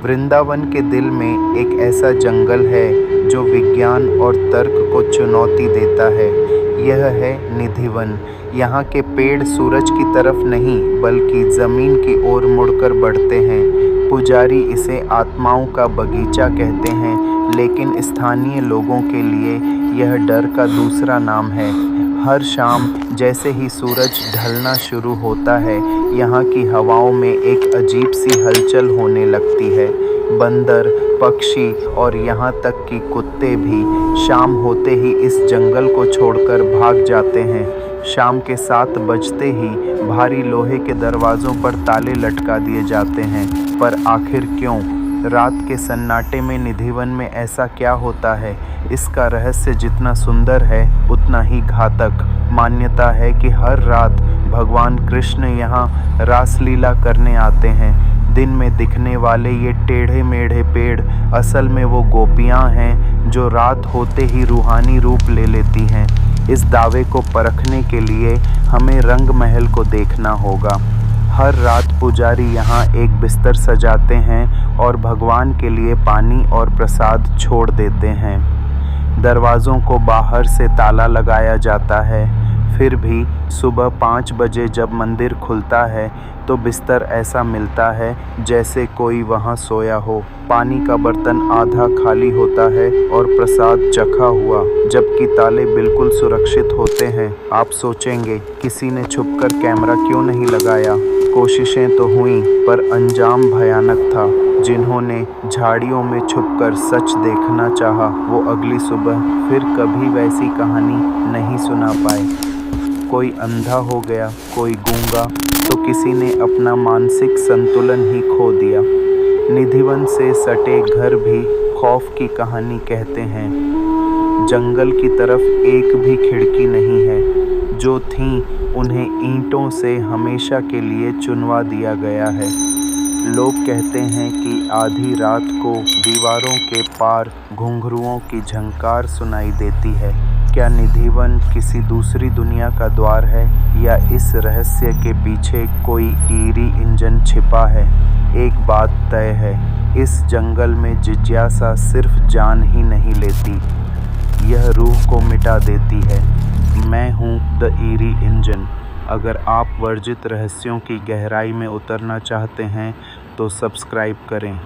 वृंदावन के दिल में एक ऐसा जंगल है जो विज्ञान और तर्क को चुनौती देता है। यह है निधिवन। यहाँ के पेड़ सूरज की तरफ नहीं बल्कि ज़मीन की ओर मुड़कर बढ़ते हैं। पुजारी इसे आत्माओं का बगीचा कहते हैं, लेकिन स्थानीय लोगों के लिए यह डर का दूसरा नाम है। हर शाम जैसे ही सूरज ढलना शुरू होता है, यहाँ की हवाओं में एक अजीब सी हलचल होने लगती है। बंदर, पक्षी और यहाँ तक कि कुत्ते भी शाम होते ही इस जंगल को छोड़कर भाग जाते हैं। शाम के 7 बजते ही भारी लोहे के दरवाज़ों पर ताले लटका दिए जाते हैं। पर आखिर क्यों? रात के सन्नाटे में निधिवन में ऐसा क्या होता है? इसका रहस्य जितना सुंदर है उतना ही घातक। मान्यता है कि हर रात भगवान कृष्ण यहाँ रासलीला करने आते हैं। दिन में दिखने वाले ये टेढ़े मेढ़े पेड़ असल में वो गोपियाँ हैं जो रात होते ही रूहानी रूप ले लेती हैं। इस दावे को परखने के लिए हमें रंग महल को देखना होगा। हर रात पुजारी यहाँ एक बिस्तर सजाते हैं और भगवान के लिए पानी और प्रसाद छोड़ देते हैं। दरवाज़ों को बाहर से ताला लगाया जाता है। फिर भी सुबह 5 बजे जब मंदिर खुलता है तो बिस्तर ऐसा मिलता है जैसे कोई वहाँ सोया हो। पानी का बर्तन आधा खाली होता है और प्रसाद चखा हुआ, जबकि ताले बिल्कुल सुरक्षित होते हैं। आप सोचेंगे किसी ने छुपकर कैमरा क्यों नहीं लगाया? कोशिशें तो हुईं, पर अंजाम भयानक था। जिन्होंने झाड़ियों में छुपकर सच देखना चाहा, वो अगली सुबह फिर कभी वैसी कहानी नहीं सुना पाए। कोई अंधा हो गया, कोई गूंगा, तो किसी ने अपना मानसिक संतुलन ही खो दिया। निधिवन से सटे घर भी खौफ की कहानी कहते हैं। जंगल की तरफ एक भी खिड़की नहीं है। जो थीं उन्हें ईंटों से हमेशा के लिए चुनवा दिया गया है। लोग कहते हैं कि आधी रात को दीवारों के पार घुंघरुओं की झंकार सुनाई देती है। क्या निधिवन किसी दूसरी दुनिया का द्वार है, या इस रहस्य के पीछे कोई ईरी इंजन छिपा है? एक बात तय है, इस जंगल में जिज्ञासा सिर्फ जान ही नहीं लेती, यह रूह को मिटा देती है। मैं हूँ द ईरी इंजन। अगर आप वर्जित रहस्यों की गहराई में उतरना चाहते हैं तो सब्सक्राइब करें।